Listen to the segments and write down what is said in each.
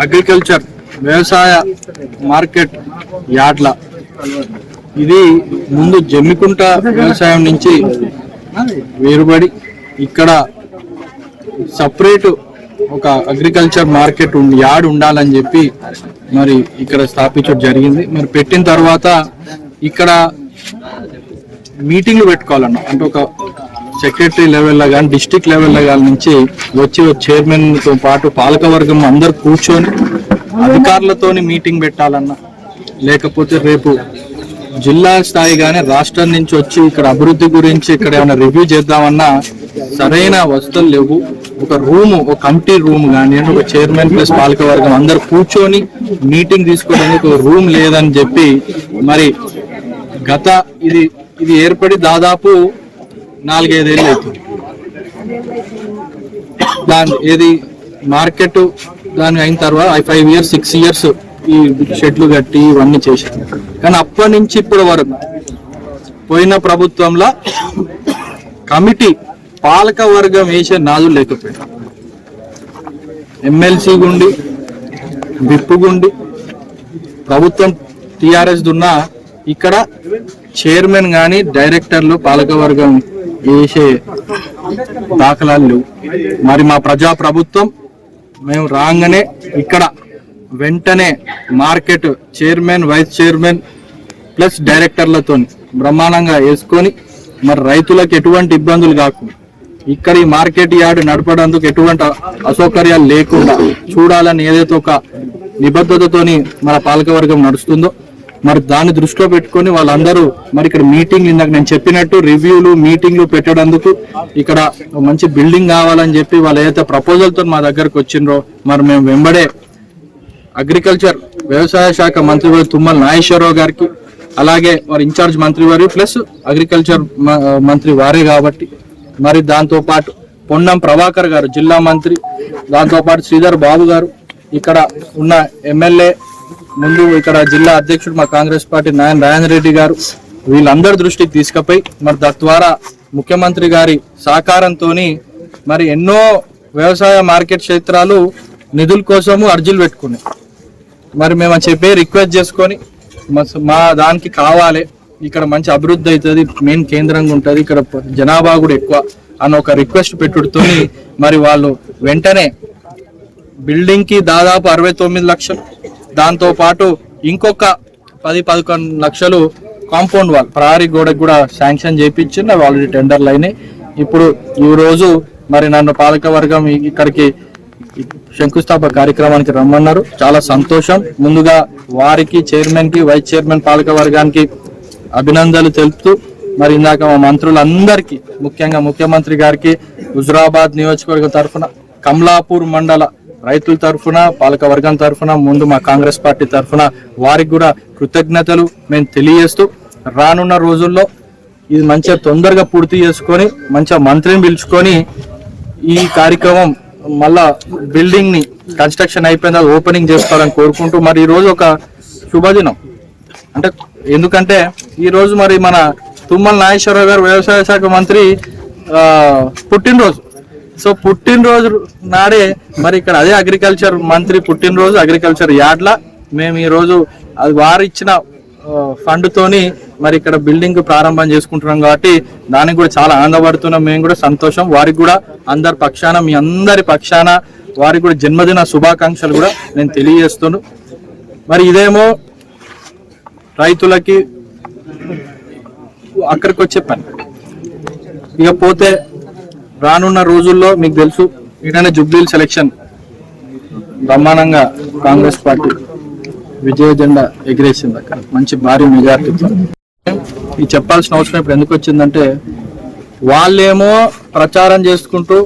Agriculture వ్యవసాయ market యార్డ్ల ఇది ముందు జమ్మికుంట వ్యవసాయం నుంచి వేరుబడి ఇక్కడ సపరేట్ ఒక అగ్రికల్చర్ మార్కెట్ యార్డ్ ఉండాలని చెప్పి మరి ఇక్కడ స్థాపించడం జరిగింది. మరి పెట్టిన తర్వాత ఇక్కడ మీటింగ్లు పెట్టుకోవాలన్న, అంటే ఒక సెక్రటరీ లెవెల్లో కానీ డిస్ట్రిక్ట్ లెవెల్లో కానీ నుంచి వచ్చి చైర్మన్తో పాటు పాలకవర్గం అందరు కూర్చొని అధికారులతోని మీటింగ్ పెట్టాలన్న, లేకపోతే రేపు జిల్లా స్థాయి కానీ రాష్ట్రం నుంచి వచ్చి ఇక్కడ అభివృద్ధి గురించి ఇక్కడ ఏమైనా రివ్యూ చేద్దామన్నా సరైన వసతులు లేవు. ఒక కమిటీ రూమ్ కానీ ఒక చైర్మన్ ప్లస్ పాలకవర్గం అందరు కూర్చొని మీటింగ్ తీసుకోవడానికి ఒక రూమ్ లేదని చెప్పి మరి గత ఇది ఏర్పడి దాదాపు 4-5 ఏళ్ళు అవుతుంది. ఏది మార్కెట్ దాని అయిన తర్వాత 5 years 6 years ఈ షెడ్లు కట్టి ఇవన్నీ చేశారు. కానీ అప్పటి నుంచి ఇప్పటి వరకు పోయిన ప్రభుత్వంలో కమిటీ పాలక వర్గం వేసే నాదు లేకపోయింది. ఎమ్మెల్సీ గుండి విప్పు గుండి ప్రభుత్వం టిఆర్ఎస్ దున్నా ఇక్కడ చైర్మన్ కానీ డైరెక్టర్లు పాలక వర్గం వేసే దాఖలాలు లేవు. మరి మా ప్రజా ప్రభుత్వం మేము రాగానే ఇక్కడ వెంటనే market chairman vice chairman plus డైరెక్టర్లతో బ్రహ్మాండంగా వేసుకొని మరి రైతులకు ఎటువంటి ఇబ్బందులు కాకుండా ఇక్కడ ఈ మార్కెట్ యార్డ్ నడపడానికి ఎటువంటి అసౌకర్యాలు లేకుండా చూడాలని ఏదైతే ఒక నిబద్ధతతోని మన పాలకవర్గం నడుస్తుందో మరి దాన్ని దృష్టిలో పెట్టుకొని వాళ్ళందరూ మరి ఇక్కడ మీటింగ్ ఇందాక నేను చెప్పినట్టు రివ్యూలు మీటింగ్లు పెట్టడానికి ఇక్కడ మంచి బిల్డింగ్ కావాలని చెప్పి వాళ్ళు ఏదైతే ప్రపోజల్తో మా దగ్గరకు వచ్చిండ్రో మరి మేము వెంబడే అగ్రికల్చర్ వ్యవసాయ శాఖ మంత్రివర్యులు తుమ్మల నాగేశ్వరరావు గారికి అలాగే వారి ఇన్ఛార్జ్ మంత్రివర్యు ప్లస్ అగ్రికల్చర్ మంత్రి వారే కాబట్టి మరి దాంతోపాటు పొన్నం ప్రభాకర్ గారు జిల్లా మంత్రి, దాంతోపాటు శ్రీధర్ బాబు గారు ఇక్కడ ఉన్న ఎమ్మెల్యే, ముందు ఇక్కడ జిల్లా అధ్యక్షుడు మా కాంగ్రెస్ పార్టీ నాయన రాజేంద్ర రెడ్డి గారు వీళ్ళందరి దృష్టికి తీసుకుపోయి మరి తద్వారా ముఖ్యమంత్రి గారి సహకారంతో మరి ఎన్నో వ్యవసాయ మార్కెట్ క్షేత్రాలు నిధుల కోసము అర్జీలు పెట్టుకున్నాయి. మరి మేము చెప్పి రిక్వెస్ట్ చేసుకొని మా దానికి కావాలి, ఇక్కడ మంచి అభివృద్ధి అవుతుంది, మెయిన్ కేంద్రంగా ఉంటుంది, ఇక్కడ జనాభా కూడా ఎక్కువ అన్న ఒక రిక్వెస్ట్ పెట్టుడుతో మరి వాళ్ళు వెంటనే బిల్డింగ్ కి దాదాపు 69 లక్షలు, దాంతో పాటు ఇంకొక 10-11 లక్షలు కాంపౌండ్ వాల్ ప్రహరీ గోడకు కూడా శాంక్షన్ చేయించింది. అవి ఆల్రెడీ టెండర్లు అయినాయి. ఇప్పుడు ఈ రోజు మరి నన్ను పాలకవర్గం ఇక్కడికి శంకుస్థాపన కార్యక్రమానికి రమ్మన్నారు. చాలా సంతోషం. ముందుగా వారికి చైర్మన్ కి వైస్ చైర్మన్ పాలక వర్గానికి అభినందనలు తెలుపుతూ మరి ఇందాక మా మంత్రులందరికీ ముఖ్యంగా ముఖ్యమంత్రి గారికి హుజురాబాద్ నియోజకవర్గం తరఫున కమలాపూర్ మండల రైతుల తరఫున పాలక వర్గం తరఫున ముందు మా కాంగ్రెస్ పార్టీ తరఫున వారికి కూడా కృతజ్ఞతలు మేము తెలియజేస్తూ రానున్న రోజుల్లో ఇది మంచిగా తొందరగా పూర్తి చేసుకొని మంచిగా మంత్రిని పిలుచుకొని ఈ కార్యక్రమం మళ్ళా బిల్డింగ్ ని కన్స్ట్రక్షన్ అయిపోయిందా ఓపెనింగ్ చేసుకోవాలని కోరుకుంటూ మరి ఈ రోజు ఒక శుభదినం. అంటే ఎందుకంటే ఈ రోజు మరి మన తుమ్మల నాగేశ్వరరావు గారు వ్యవసాయ శాఖ మంత్రి పుట్టినరోజు. సో పుట్టినరోజు నాడే మరి ఇక్కడ అదే అగ్రికల్చర్ మంత్రి పుట్టినరోజు అగ్రికల్చర్ యార్డ్లా మేము ఈ రోజు అది వారు ఇచ్చిన ఫండ్ తోని మరి ఇక్కడ బిల్డింగ్ ప్రారంభం చేసుకుంటున్నాం కాబట్టి దానికి కూడా చాలా ఆనందపడుతున్నాం. మేము కూడా సంతోషం. వారికి కూడా అందరి పక్షాన మీ అందరి పక్షాన వారికి కూడా జన్మదిన శుభాకాంక్షలు కూడా నేను తెలియజేస్తున్నాను. మరి ఇదేమో రైతులకి అక్కడికి వచ్చే పని. ఇకపోతే రానున్న రోజుల్లో మీకు తెలుసు ఇటనే జుబ్లీల్ సెలక్షన్ బ్రహ్మాండంగా కాంగ్రెస్ పార్టీ విజయ జెండా ఎగిరేసింది. అక్కడ మంచి భారీ మెజార్టీతో. ఇది చెప్పాల్సిన అవసరం ఇప్పుడు ఎందుకు వచ్చిందంటే వాళ్ళేమో ప్రచారం చేసుకుంటూ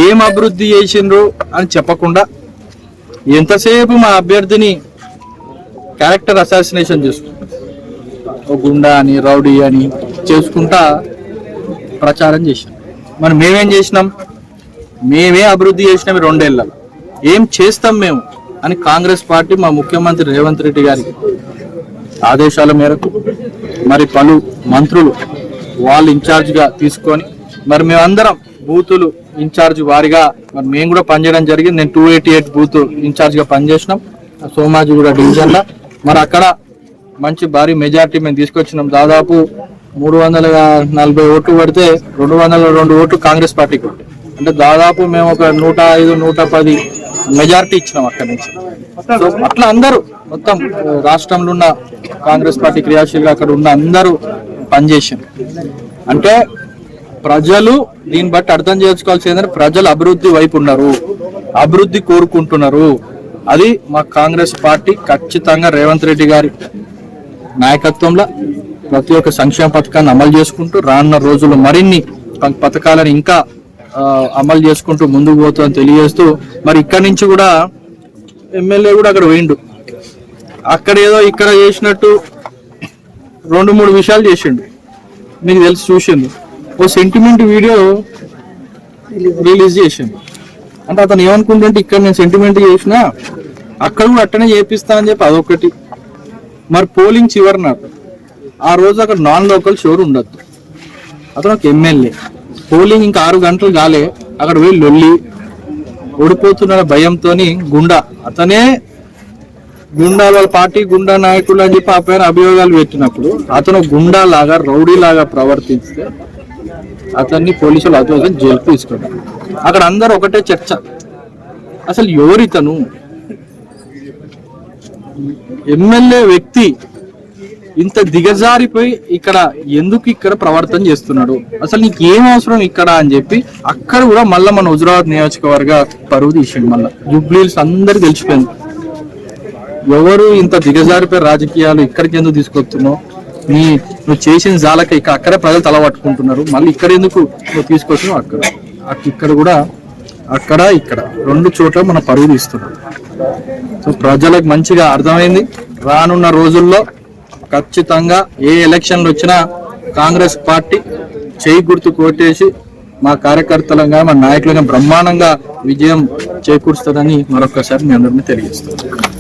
ఏం అభివృద్ధి చేసిండ్రు అని చెప్పకుండా ఎంతసేపు మా అభ్యర్థిని క్యారెక్టర్ అసాసినేషన్ చేసుకుంటారు. ఓ గుండా అని రౌడీ అని చేసుకుంటా ప్రచారం చేశాం. మరి మేమేం చేసినాం? మేమే అభివృద్ధి చేసినాం 2 ఏళ్ళ. ఏం చేస్తాం మేము అని కాంగ్రెస్ పార్టీ మా ముఖ్యమంత్రి రేవంత్ రెడ్డి గారి ఆదేశాల మేరకు మరి పలు మంత్రులు వాళ్ళు ఇన్ఛార్జ్గా తీసుకొని మరి మేమందరం బూతులు ఇన్ఛార్జ్ వారిగా మరి మేము కూడా పనిచేయడం జరిగింది. నేను 288 బూత్ ఇన్ఛార్జ్గా పనిచేసినాం సోమాజిగూడ డివిజన్లో. మరి అక్కడ మంచి భారీ మెజార్టీ మేము తీసుకొచ్చినాం. దాదాపు 340 ఓట్లు పడితే 202 ఓట్లు కాంగ్రెస్ పార్టీకి ఉంటాయి. అంటే దాదాపు మేము ఒక 105, 110 మెజార్టీ ఇచ్చినాం అక్కడి నుంచి. సో అట్లా అందరూ మొత్తం రాష్ట్రంలో ఉన్న కాంగ్రెస్ పార్టీ క్రియాశీలంగా అక్కడ ఉన్న అందరూ పనిచేసాం. అంటే ప్రజలు దీన్ని బట్టి అర్థం చేసుకోవాల్సి ఏంటంటే ప్రజలు అభివృద్ధి వైపు ఉన్నారు, అభివృద్ధి కోరుకుంటున్నారు. అది మా కాంగ్రెస్ పార్టీ ఖచ్చితంగా రేవంత్ రెడ్డి గారి నాయకత్వంలో ప్రతి ఒక్క సంక్షేమ పథకాన్ని అమలు చేసుకుంటూ రానున్న రోజుల్లో మరిన్ని పథకాలను ఇంకా అమలు చేసుకుంటూ ముందుకు పోతుందని తెలియజేస్తూ, మరి ఇక్కడి నుంచి కూడా ఎమ్మెల్యే కూడా అక్కడ పోయిండు. అక్కడ ఏదో ఇక్కడ చేసినట్టు 2-3 విషయాలు చేసిండు, మీకు తెలిసి చూసిండు. ఓ సెంటిమెంట్ వీడియో రిలీజ్ చేసిండు. అంటే అతను ఏమనుకుంటుంటే ఇక్కడ నేను సెంటిమెంట్ చేసినా అక్కడ కూడా అట్టనే చేపిస్తా అని చెప్పి అదొకటి. మరి పోలింగ్ చివరినాడు ఆ రోజు అక్కడ నాన్ లోకల్ షోర్ ఉండద్దు. అతను ఒక ఎమ్మెల్యే, పోలింగ్ ఇంకా 6 గంటలు కాలే, అక్కడ పోయి లొల్లి ఓడిపోతున్న భయంతో గుండా అతనే గుండా వాళ్ళ పార్టీ గుండా నాయకులు అని చెప్పి ఆ పైన అభియోగాలు పెట్టినప్పుడు అతను గుండా లాగా రౌడీ లాగా ప్రవర్తిస్తే అతన్ని పోలీసులు అతను జైలుకు తీసుకున్నారు. అక్కడ అందరూ ఒకటే చర్చ, అసలు ఎవరితను ఎమ్మెల్యే వ్యక్తి ఇంత దిగజారిపోయి ఇక్కడ ప్రవర్తన చేస్తున్నాడు, అసలు నీకు ఏం అవసరం ఇక్కడ అని చెప్పి అక్కడ కూడా మళ్ళీ మన హుజురాబాద్ నియోజకవర్గ పరువు తీసిండు. మళ్ళీ జూబ్లీహిల్స్ అందరు తెలిసిపోయింది ఎవరు ఇంత దిగజారిపోయి రాజకీయాలు ఇక్కడికి ఎందుకు తీసుకొస్తున్నావు, నువ్వు చేసిన జాలక అక్కడే ప్రజలు తల పట్టుకుంటున్నారు, మళ్ళీ ఇక్కడ ఎందుకు నువ్వు తీసుకొచ్చినావు. ఇక్కడ కూడా ఇక్కడ 2 చోట్ల మన పరువు తీస్తున్నాం. సో ప్రజలకు మంచిగా అర్థమైంది. రానున్న రోజుల్లో ఖచ్చితంగా ఏ ఎలక్షన్లు వచ్చినా కాంగ్రెస్ పార్టీ చేయి గుర్తు కోటేసి మా కార్యకర్తలుగా మా నాయకులుగా బ్రహ్మాండంగా విజయం చేకూరుస్తుందని మరొకసారి మీ అందరినీ తెలియజేస్తాను.